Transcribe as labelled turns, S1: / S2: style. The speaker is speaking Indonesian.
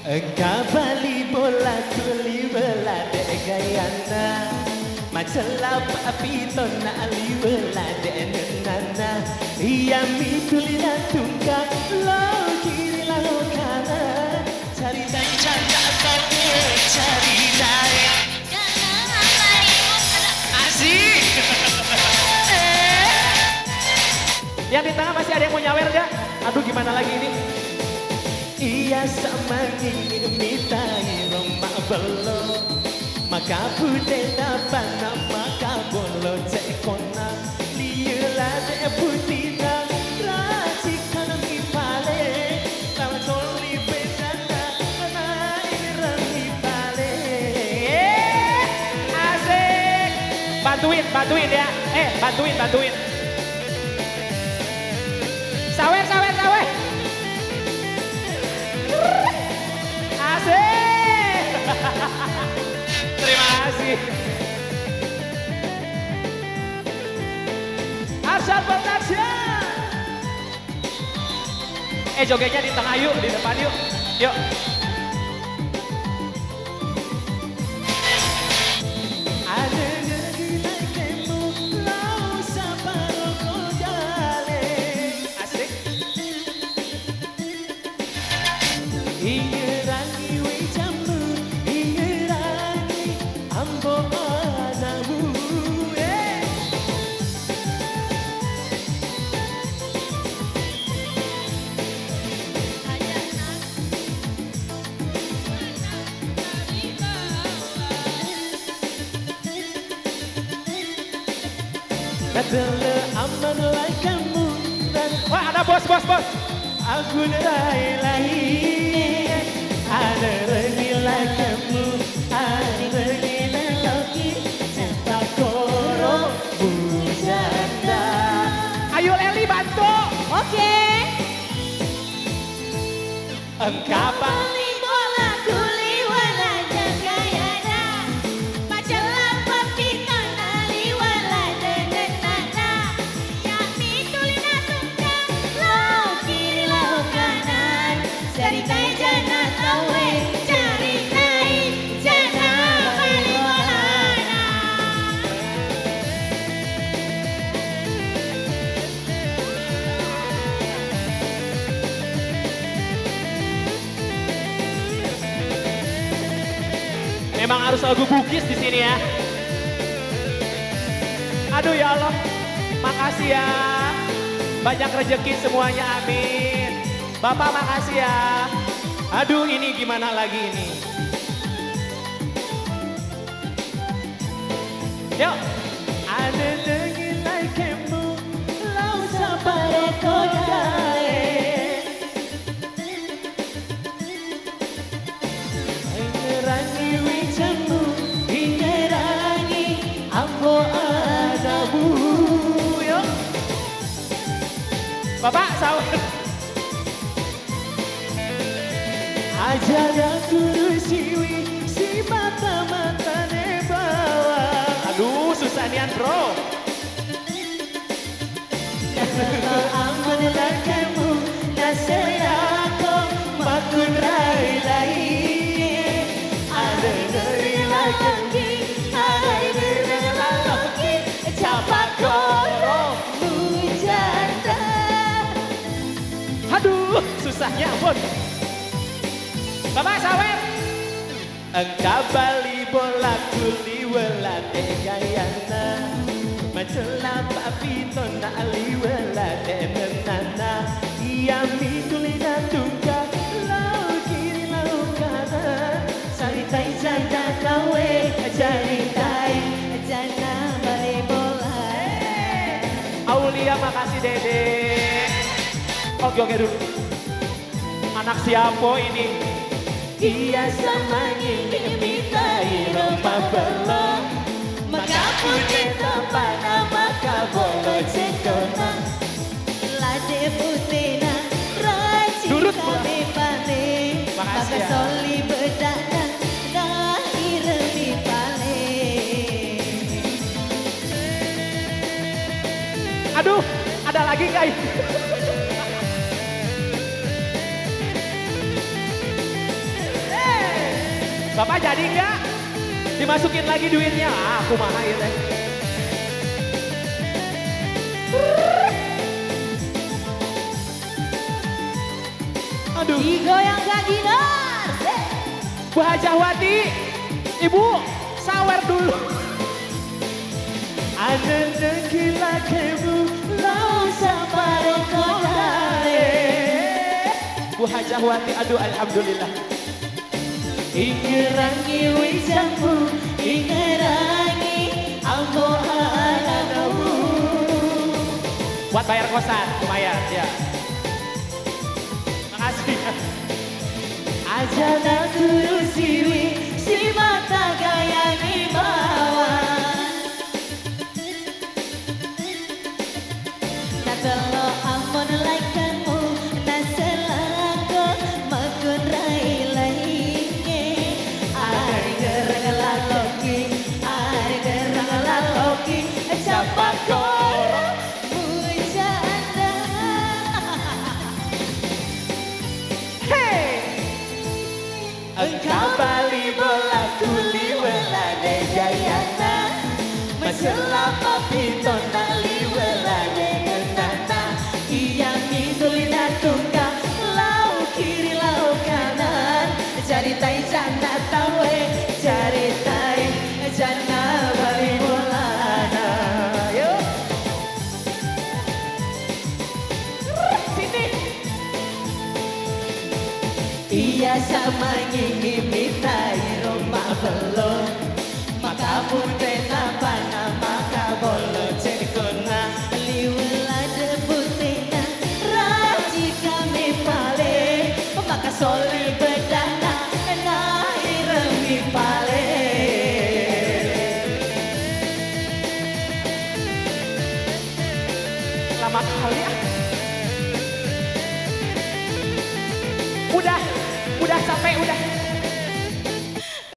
S1: Kabali bola tuli bola de gayana Macalap apiton na aliwala de nana Iya mi tuli na tungka lo kiri lo kanan Cari dan canda kau cari dari Asik.
S2: Yang di tengah masih ada yang mau nyawer dia. Aduh gimana lagi ini?
S1: Iya sama ingin mitai rumah belum Maka putih dapat maka bolo cekona Liela de putina racikan mi pale Lawan toli bedana na irang mi pale
S2: Asik. Bantuin ya. Bantuin. Sawer. Asik. Terima kasih. Arsyad Production. Jogetnya di tengah yuk, di depan yuk. Yuk.
S1: Ada negeri naikmu lau saparo kodale
S2: Asik.
S1: Ingerangi wijamu ingerangi ambo anamu Kadele aman lai kamu dan
S2: Wah ada bos.
S1: aku lain ada renilai kamu ada renilai lagi cinta koro bujanda
S2: Ayo Leli bantu.
S3: Oke.
S1: engkau
S3: Bali bola tuli wala jagayana Majalah papitan ali wala denenana Yami tuli na tungka lau kiri lau kanan Caritai jana tawe caritai jana bali walana
S2: Memang harus lagu Bugis di sini ya. Aduh ya Allah, makasih ya. Banyak rezeki semuanya, amin. Bapak makasih ya. Aduh ini gimana lagi ini. Yuk.
S1: ada renilai kamu lau saparo kodale Ingerangi wijamu ingerangi ambo anamu
S2: Yuk. Bapak sahur.
S1: Ajaran guru siwi si mata-mata ne bawah
S2: Aduh susah nian bro.
S1: Aman kamu nasayako makun rai ada dari lagi ada dari lagi capak koro bujanda
S2: Aduh susahnya ampun. Bapak sawer.
S1: engkau bali bola tuli wala de gayana Macelah papiton na aliwala de menana Iya mi tuli na tungka lau kiri lau kanan Saritai janda kawe jaritai jana bali bola
S2: Aulia makasih Dede. Oke dulu. Anak siapa ini?
S1: Iya sama ingin mitai rumah belum Maka putih tempat maka bolo cekona Lade putina raci
S2: Durut, Bu.
S1: kami paling
S2: Makasih
S1: Maka
S2: ya.
S1: soli bedana lahir di paling
S2: Aduh, ada lagi nggak ini? Bapak jadi nggak? Dimasukin lagi duitnya. Ah, aku mahal ya teh. Aduh.
S3: Digoyang kaki dar.
S2: Bu Hajahwati, Ibu sawer dulu.
S1: Ananda gila kebu lau sapare kodare.
S2: Bu Hajahwati, aduh alhamdulillah.
S1: Ingerangi wisangmu, ingerangi ambo ananamu.
S2: Buat bayar kosan, lumayan ya. Makasih.
S1: Ajana turu siwi, si mata gaya di bawah.
S3: Natelo amon laikanmu, naselako makun rai lainge.
S1: Are gerang laloki, siapa kora?
S3: Bercanda.
S1: Engkau bali bola kuli welade jayana, maselapa piton bali welade ngenana. Iya midulina tungga, lau kiri lau kanan. Cari tai jana tawe, cari tai jana bali bolana. Yo, sini. Iya sama ngimi mitai rumah belum. Maka putena pana maka bolo cekona.
S3: Liwala debutena,
S1: Raji kami pale, maka soli bedana, na iremi pale.
S2: Lama kali ah.